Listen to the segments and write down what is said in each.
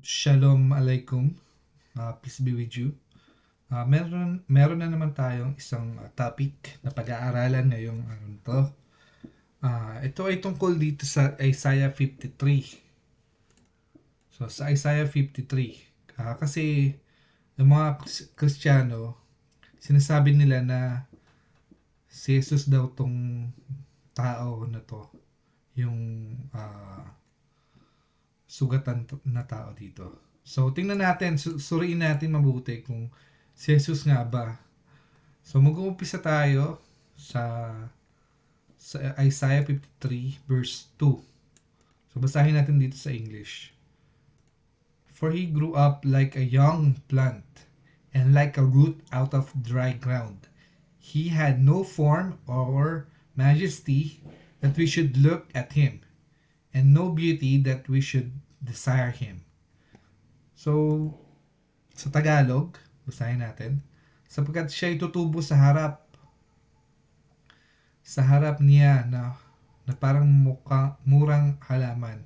Shalom alaikum. Peace be with you. Meron na naman tayong isang topic na pag-aaralan ngayong to. Ito ay tungkol dito sa Isaiah 53. So sa Isaiah 53, kasi yung mga Kristiyano, sinasabi nila na si Jesus daw tong tao na to, yung sugatan na tao dito. So, tingnan natin, suriin natin mabuti kung si Jesus nga ba. So, mag-uumpisa tayo sa Isaiah 53 verse 2. So, basahin natin dito sa English. For he grew up like a young plant and like a root out of dry ground. He had no form or majesty that we should look at him, and no beauty that we should desire him. So, sa Tagalog, basahin natin, sapagkat siya tutubo sa harap niya na parang murang halaman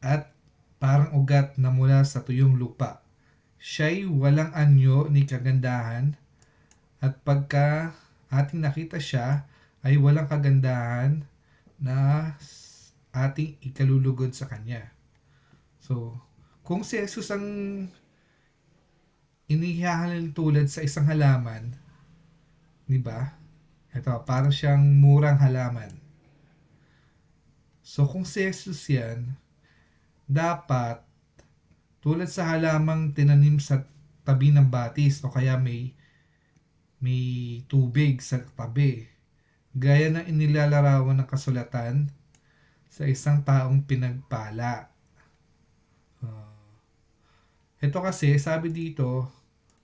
at parang ugat na mula sa tuyong lupa. Siya'y walang anyo ni kagandahan at pagka ating nakita siya ay walang kagandahan na ating ikalulugod sa kanya. So, kung si Jesus ang inihahalin tulad sa isang halaman, di ba? Ito, parang siyang murang halaman. So, kung si Jesus yan, dapat tulad sa halamang tinanim sa tabi ng batis o kaya may tubig sa tabi, gaya ng inilalarawan ng kasulatan sa isang taong pinagpala. Ito kasi, sabi dito,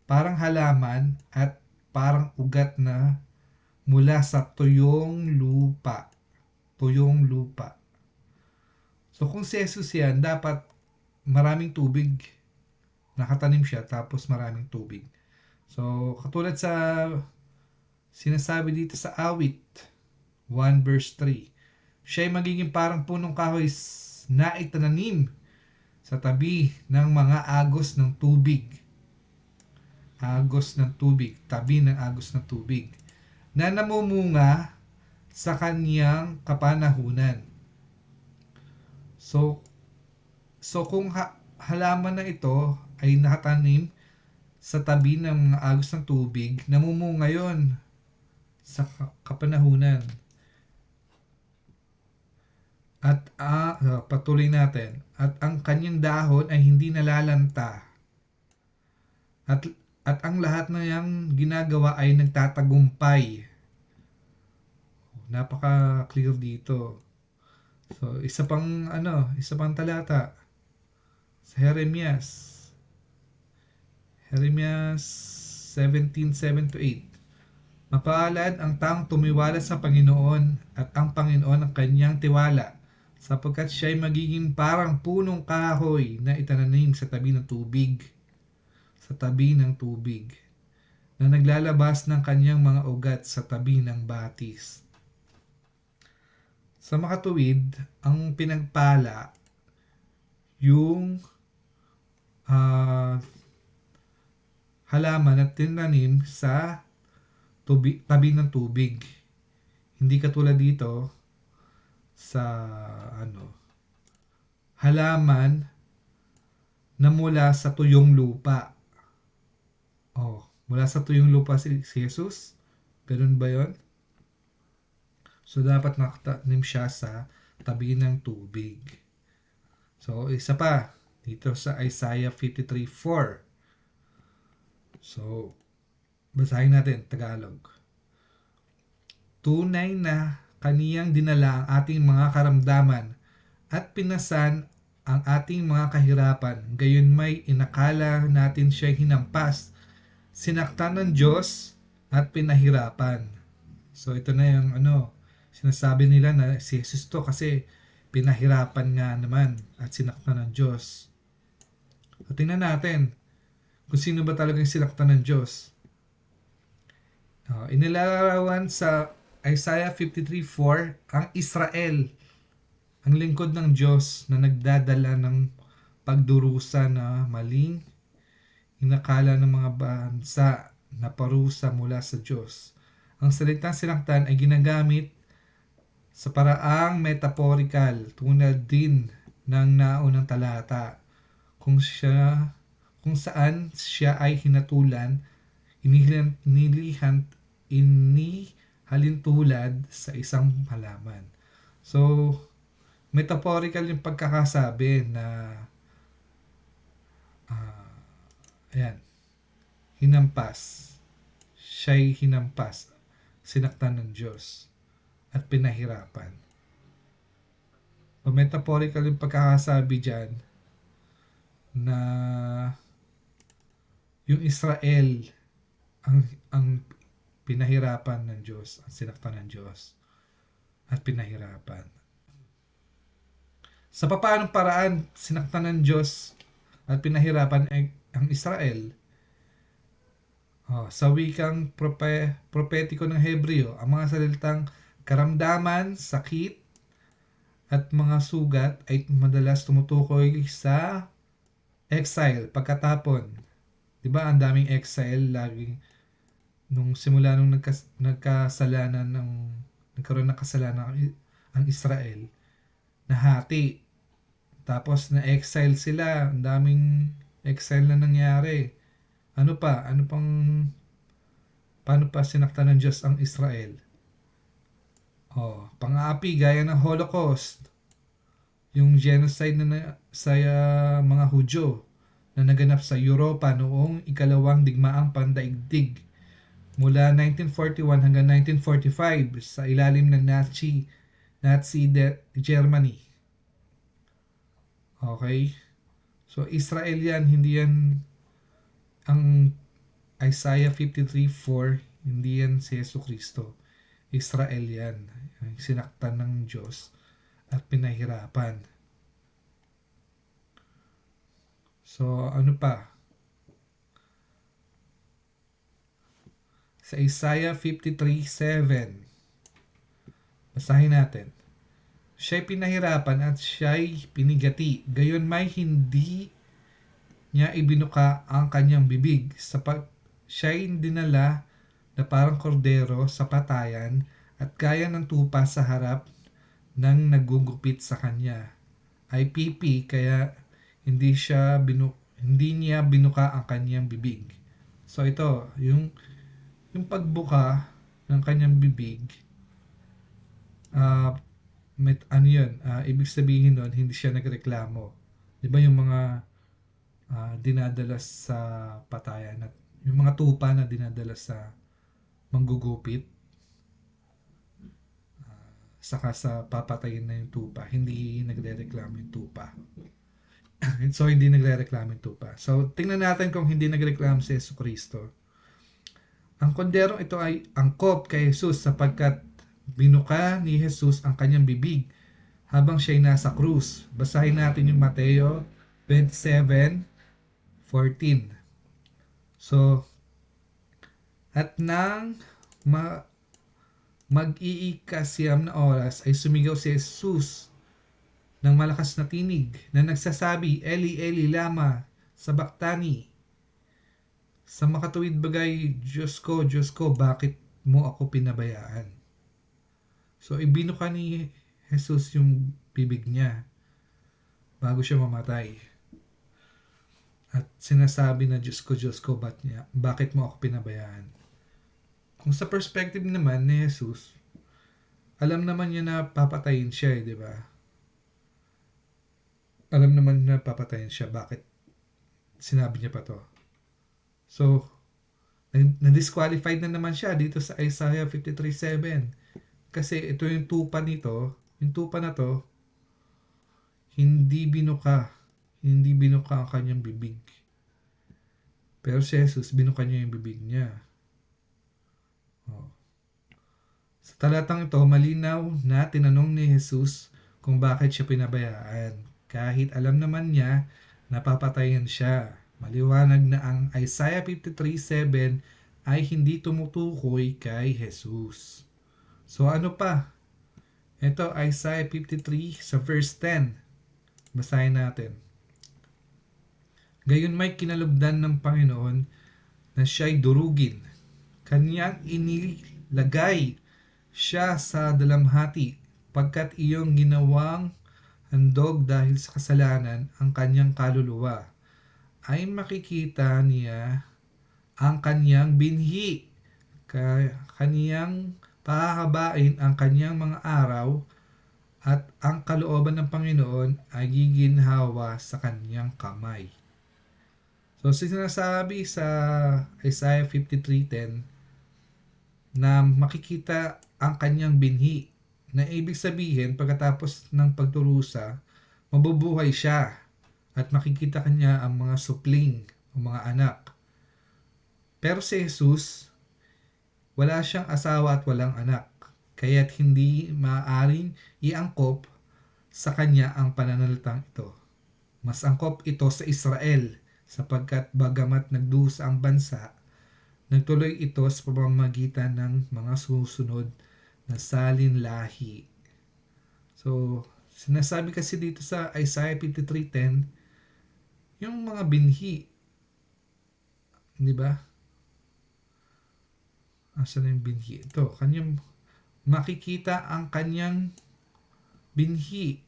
parang halaman at parang ugat na mula sa tuyong lupa. Tuyong lupa. So kung si Jesus yan, dapat maraming tubig. Nakatanim siya tapos maraming tubig. So katulad sa sinasabi dito sa Awit 1 verse 3, siya'y magiging parang punong kahoy na itananim sa tabi ng mga agos ng tubig. Agos ng tubig, tabi ng agos ng tubig, na namumunga sa kanyang kapanahunan. So kung halaman na ito ay nakatanim sa tabi ng mga agos ng tubig, namumunga yon sa kapanahunan. At patuloy natin. At ang kanyang dahon ay hindi nalalanta. At ang lahat na yang ginagawa ay nagtatagumpay. Napaka-clear dito. So, isa pang talata sa Jeremias 17:7-8. Mapaalad ang taong tumiwala sa Panginoon at ang Panginoon ang kanyang tiwala, sapagkat siya'y magiging parang punong kahoy na itananim sa tabi ng tubig. Sa tabi ng tubig. Na naglalabas ng kanyang mga ugat sa tabi ng batis. Sa makatuwid, ang pinagpala, yung halaman at tinanim sa tabi ng tubig. Hindi katulad dito sa halaman na mula sa tuyong lupa. Mula sa tuyong lupa si Jesus? Ganun ba yon? So, dapat nakatanim siya sa tabi ng tubig. So, isa pa. Dito sa Isaiah 53:4. So, basahin natin, Tagalog. Tunay na kaniyang dinala ang ating mga karamdaman at pinasan ang ating mga kahirapan. Gayon may inakala natin siya'y hinampas, sinaktan ng Diyos at pinahirapan. So ito na yung sinasabi nila na si Jesus to kasi pinahirapan nga naman at sinaktan ng Diyos. So tingnan natin kung sino ba talagang sinaktan ng Diyos. Inilarawan sa Isaiah 53:4 ang Israel, ang lingkod ng Diyos na nagdadala ng pagdurusa na maling inakala ng mga bansa na parusa mula sa Diyos. Ang salitang sinaktan ay ginagamit sa paraang metaphorical tulad din ng naunang talata kung saan siya ay hinatulan, inihalintulad sa isang halaman. So, metaphorical yung pagkakasabi na ayan, hinampas. Siya'y hinampas, sinaktan ng Diyos at pinahirapan. So, metaphorical yung pagkakasabi dyan na yung Israel ang pinahirapan ng Diyos, ang sinaktan ng Diyos at pinahirapan. Sa papaanong paraan sinaktan ng Diyos at pinahirapan ang Israel? Sa wikang propetiko ng Hebreo, ang mga salitang karamdaman, sakit, at mga sugat ay madalas tumutukoy sa exile, pagkatapon. Diba ang daming exile lagi nung simula nung nagkasalanan nagkaroon ng kasalanan ang Israel, nahati. Tapos na-exile sila, ang daming exile na nangyari. Paano pa sinaktan ng Diyos ang Israel? Pang-aapi gaya ng Holocaust, yung genocide sa mga Hudyo na naganap sa Europa noong ikalawang digmaang pandaigdig mula 1941 hanggang 1945 sa ilalim ng Nazi Germany. Okay? So, Israel yan, hindi yan ang Isaiah 53:4, hindi yan si Jesucristo. Israel yan, sinaktan ng Diyos at pinahirapan. So, ano pa? Sa Isaiah 53:7, basahin natin. Siya'y pinahirapan at siya'y pinigati, gayon may hindi niya ibinuka ang kanyang bibig. Siya'y dinala na parang kordero sa patayan at gaya ng tupa sa harap ng nagugupit sa kanya. Ay pipi, kaya hindi niya binuka ang kanyang bibig. So ito, yung pagbuka ng kanyang bibig, ibig sabihin nun, hindi siya nagreklamo. Di ba yung mga dinadala sa patayan at yung mga tupa na dinadala sa manggugupit, saka sa papatayin na yung tupa, hindi nagrereklamo yung tupa. So, hindi nagrereklamo yung tupa. So, tingnan natin kung hindi nagreklamo si Jesucristo. Ang konderong ito ay angkop kay Jesus sapagkat binuka ni Jesus ang kanyang bibig habang siya'y nasa krus. Basahin natin yung Mateo 27:14. So, at nang mag-iikasiyam na oras ay sumigaw si Jesus ng malakas na tinig na nagsasabi, Eli, Eli, lama sabachthani. Sa makatuwid bagay, Diyos ko, bakit mo ako pinabayaan? So, ibinuka ni Jesus yung bibig niya bago siya mamatay. At sinasabi na, Diyos ko, bakit mo ako pinabayaan? Kung sa perspective naman ni Jesus, alam naman niya na papatayin siya, di ba? Alam naman na papatayin siya. Bakit sinabi niya pa to? So, na-disqualified na naman siya dito sa Isaiah 53:7. Kasi ito yung tupa nito, yung tupa na to, hindi binuka ang kanyang bibig. Pero si Jesus, binuka niya yung bibig niya. Sa talatang ito, malinaw na tinanong ni Jesus kung bakit siya pinabayaan. Kahit alam naman niya na papatayin siya. Maliwanag na ang Isaiah 53:7 ay hindi tumutukoy kay Jesus. So ano pa? Ito Isaiah 53 sa verse 10. Basahin natin. Gayon may kinalugdan ng Panginoon na siya'y durugin. Kanyang inilagay siya sa dalamhati, pagkat iyong ginawang handog dahil sa kasalanan ang kanyang kaluluwa, ay makikita niya ang kanyang binhi, kaniyang pahahabain ang kanyang mga araw, at ang kalooban ng Panginoon ay giginhawa sa kanyang kamay. So sinasabi sa Isaiah 53:10 na makikita ang kanyang binhi, na ibig sabihin pagkatapos ng pagdurusa, mabubuhay siya at makikita kanya ang mga supling o mga anak. Pero si Jesus, wala siyang asawa at walang anak, kaya't hindi maaaring iangkop sa kanya ang pananalitang ito. Mas angkop ito sa Israel, sapagkat bagamat nagdusa ang bansa, nagtuloy ito sa pamamagitan ng mga susunod na salinlahi. So, sinasabi kasi dito sa Isaiah 53:10, yung mga binhi, di ba? Asan na yung binhi? Ito, kanyang makikita ang kanyang binhi,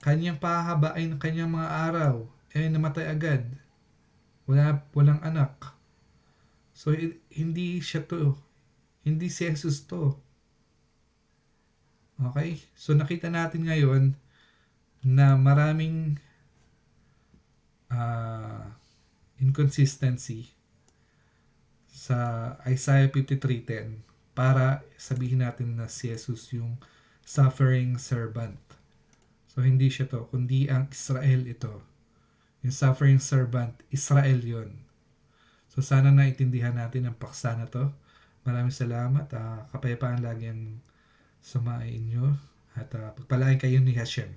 kanyang pahahabain ng kanyang mga araw, namatay agad. Walang anak. So, hindi siya to. Hindi si Jesus to. Okay? So, nakita natin ngayon na maraming inconsistency sa Isaiah 53:10 para sabihin natin na si Jesus yung suffering servant. So, hindi siya to, kundi ang Israel ito. Yung suffering servant, Israel yon. So, sana naintindihan natin ang paksa na to. Maraming salamat. Kapayapaan lagi ang sumain nyo. At pagpalain kayo ni Hashem.